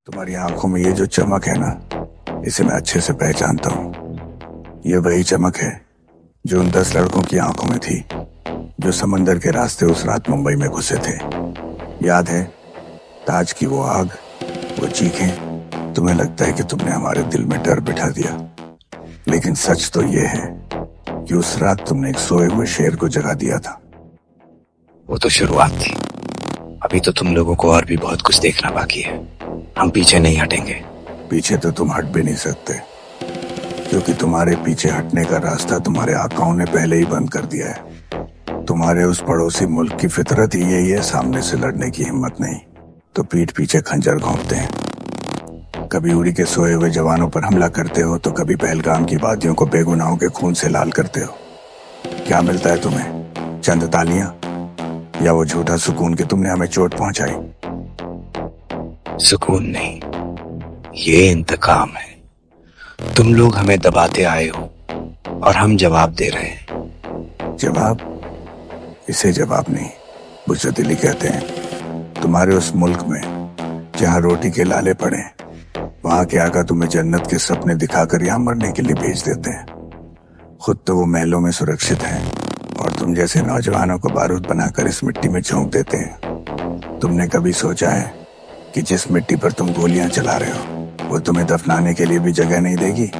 तुम्हारी आंखों में ये जो चमक है ना, इसे मैं अच्छे से पहचानता हूँ। ये वही चमक है जो उन 10 लड़कों की आंखों में थी, जो समंदर के रास्ते उस रात मुंबई में घुसे थे। याद है ताज की वो आग, वो चीखें। तुम्हें लगता है कि तुमने हमारे दिल में डर बिठा दिया, लेकिन सच तो ये है कि उस रात तुमने एक सोए हुए शेर को जगा दिया था। वो तो शुरुआत थी। अभी तो तुम लोगों को और भी बहुत कुछ देखना बाकी है। हम पीछे नहीं हटेंगे। पीछे तो तुम हट भी नहीं सकते, क्योंकि तुम्हारे पीछे हटने का रास्ता तुम्हारे आकाओं ने पहले ही बंद कर दिया है। तुम्हारे उस पड़ोसी मुल्क की फितरत ही यही है, सामने से लड़ने की हिम्मत नहीं तो पीठ पीछे खंजर घोंपते हैं। कभी उड़ी के सोए हुए जवानों पर हमला करते हो, तो कभी पहलगाम की वादियों को बेगुनाहों के खून से लाल करते हो। क्या मिलता है तुम्हें? चंद तालियां, या वो झूठा सुकून कि तुमने हमें चोट पहुंचाई? सुकून नहीं, ये इंतकाम है। तुम लोग हमें दबाते आए हो और हम जवाब दे रहे हैं। जवाब? इसे जवाब नहीं, बुज़दिली कहते हैं। तुम्हारे उस मुल्क में जहां रोटी के लाले पड़े, वहां के आका तुम्हें जन्नत के सपने दिखाकर यहां मरने के लिए भेज देते हैं। खुद तो वो महलों में सुरक्षित हैं, और तुम जैसे नौजवानों को बारूद बनाकर इस मिट्टी में झोंक देते हैं। तुमने कभी सोचा है कि जिस मिट्टी पर तुम गोलियां चला रहे हो, वो तुम्हें दफनाने के लिए भी जगह नहीं देगी?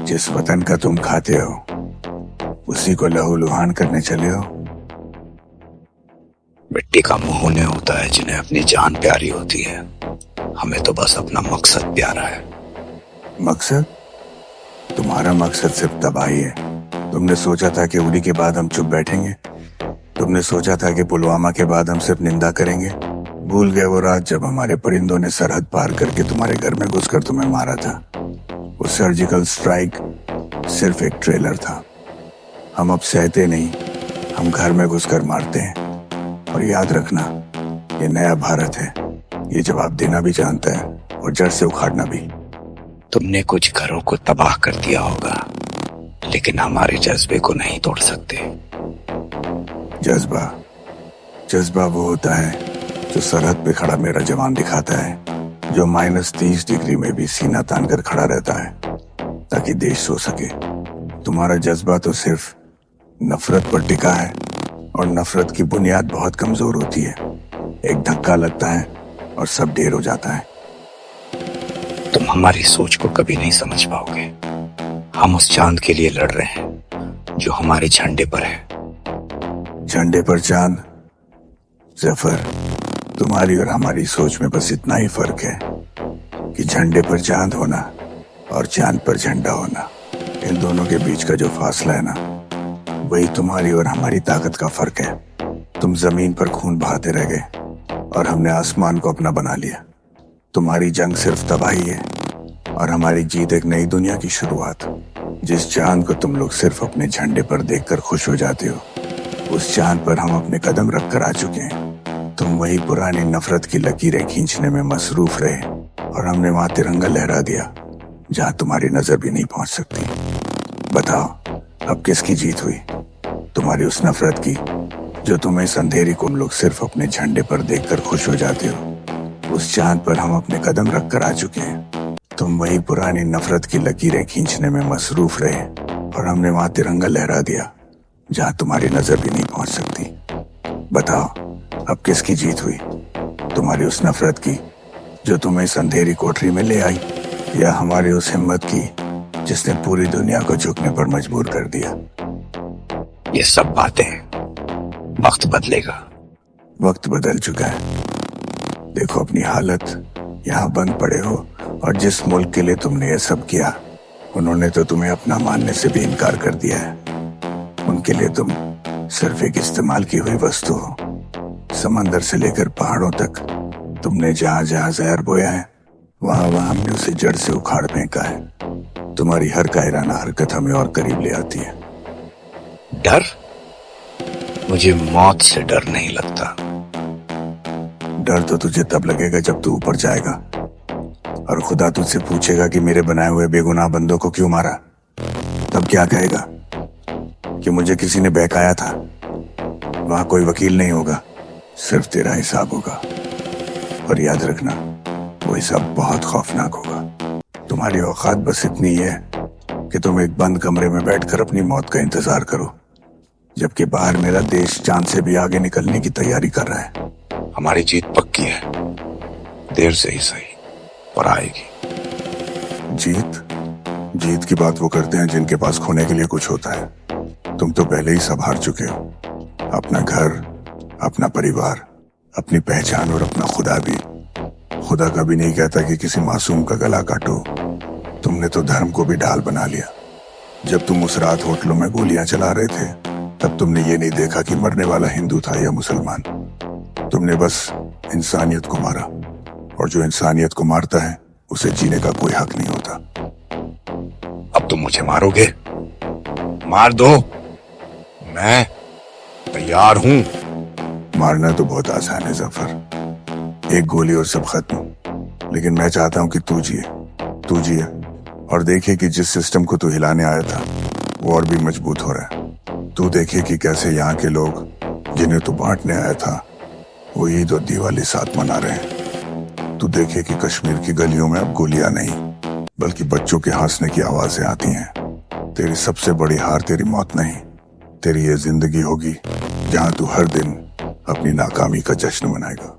जिस वतन का तुम खाते हो, उसी को लहूलुहान करने चले हो। मिट्टी का मुंह उन्हें होता है जिन्हें अपनी जान प्यारी होती है। हमें तो बस अपना मकसद प्यारा है। मकसद? तुम्हारा मकसद सिर्फ तबाही है। तुमने सोचा था कि उरी के बाद हम चुप बैठेंगे? तुमने सोचा था कि पुलवामा के बाद हम सिर्फ निंदा करेंगे? भूल गए वो रात जब हमारे परिंदों ने सरहद पार करके तुम्हारे घर में घुसकर तुम्हें मारा था? वो सर्जिकल स्ट्राइक सिर्फ एक ट्रेलर था। हम अब सहते नहीं, हम घर में घुसकर मारते हैं। और याद रखना, ये नया भारत है। ये जवाब देना भी जानता है और जड़ से उखाड़ना भी। तुमने कुछ घरों को तबाह कर दिया होगा, लेकिन हमारे जज्बे को नहीं तोड़ सकते। जज्बा? जज्बा वो होता है जो सरहद पे खड़ा मेरा जवान दिखाता है, जो -30 डिग्री में भी सीना तान कर खड़ा रहता है ताकि देश सो सके। तुम्हारा जज्बा तो सिर्फ नफरत पर टिका है, और नफरत की बुनियाद बहुत कमजोर होती है। एक धक्का लगता है और सब ढेर हो जाता है। तुम हमारी सोच को कभी नहीं समझ पाओगे। हम उस चांद के लिए लड़ रहे हैं जो हमारे झंडे पर है। झंडे पर चांद? जफर, तुम्हारी और हमारी सोच में बस इतना ही फर्क है कि झंडे पर चांद होना और चांद पर झंडा होना, इन दोनों के बीच का जो फासला है ना, वही तुम्हारी और हमारी ताकत का फर्क है। तुम जमीन पर खून बहाते रह गए और हमने आसमान को अपना बना लिया। तुम्हारी जंग सिर्फ तबाही है और हमारी जीत एक नई दुनिया की शुरुआत। जिस चांद को तुम लोग सिर्फ अपने झंडे पर देखकर खुश हो जाते हो, उस चांद पर हम अपने कदम रख कर आ चुके हैं। तुम वही पुरानी नफरत की लकीरें खींचने में मसरूफ रहे, और हमने वहां तिरंगा लहरा दिया जहां तुम्हारी नजर भी नहीं पहुंच सकती। बताओ, अब किसकी जीत हुई? तुम्हारी उस नफरत की जो तुम्हें इस अंधेरी को हम लोग सिर्फ अपने झंडे पर देखकर खुश हो जाते हो। उस चांद पर हम अपने कदम रख कर आ चुके हैं। तुम वही पुरानी नफरत की लकीरें खींचने में मसरूफ रहे, और हमने वहां तिरंगा लहरा दिया जहां तुम्हारी नजर भी नहीं पहुंच सकती। बताओ, अब किसकी जीत हुई? तुम्हारी उस नफरत की जो तुम्हें इस अंधेरी कोठरी में ले आई, या हमारी उस हिम्मत की जिसने पूरी दुनिया को झुकने पर मजबूर कर दिया? ये सब बातें, वक्त बदलेगा। वक्त बदल चुका है। देखो अपनी हालत, यहाँ बंद पड़े हो, और जिस मुल्क के लिए तुमने ये सब किया, उन्होंने तो तुम्हें अपना मानने से भी इनकार कर दिया है। उनके लिए तुम सिर्फ एक इस्तेमाल की हुई वस्तु हो। समंदर से लेकर पहाड़ों तक तुमने जहां जहां जहर बोया है, वहां वहां हमने उसे जड़ से उखाड़ फेंका है। तुम्हारी हर कायराना हरकत हमें और करीब ले आती है। डर? मुझे मौत से डर नहीं लगता। डर तो तुझे तब लगेगा जब तू ऊपर जाएगा और खुदा तुझसे पूछेगा कि मेरे बनाए हुए बेगुनाह बंदों को क्यों मारा। तब क्या कहेगा? कि मुझे किसी ने बहकाया था। वहां कोई वकील नहीं होगा, सिर्फ तेरा हिसाब होगा। और याद रखना, वो सब बहुत खौफनाक होगा। तुम्हारी औकात बस इतनी है कि तुम एक बंद कमरे में बैठकर अपनी मौत का इंतजार करो, जबकि बाहर मेरा देश चांद से भी आगे निकलने की तैयारी कर रहा है। हमारी जीत पक्की है, देर से ही सही पर आएगी। जीत? जीत की बात वो करते हैं जिनके पास खोने के लिए कुछ होता है। तुम तो पहले ही सब हार चुके हो, अपना घर, अपना परिवार, अपनी पहचान और अपना खुदा भी। खुदा कभी नहीं कहता कि किसी मासूम का गला काटो। तुमने तो धर्म को भी ढाल बना लिया। जब तुम उस रात होटलों में गोलियां चला रहे थे, तब तुमने ये नहीं देखा कि मरने वाला हिंदू था या मुसलमान। तुमने बस इंसानियत को मारा, और जो इंसानियत को मारता है उसे जीने का कोई हक नहीं होता। अब तुम मुझे मारोगे? मार दो, मैं तैयार हूं। मारना तो बहुत आसान है जफर, एक गोली और सब खत्म। लेकिन मैं चाहता हूं कि तू जिए और देखे कि जिस सिस्टम को तू हिलाने आया था वो और भी मजबूत हो रहा है। तू देखे कि कैसे यहाँ के लोग जिन्हें तू बांटने आया था वो ईद और दिवाली साथ मना रहे हैं। तू देखे कि कश्मीर की गलियों में अब गोलियां नहीं बल्कि बच्चों के हंसने की आवाजें आती हैं। तेरी सबसे बड़ी हार तेरी मौत नहीं, तेरी ये जिंदगी होगी जहां तू हर दिन अपनी नाकामी का जश्न मनाएगा।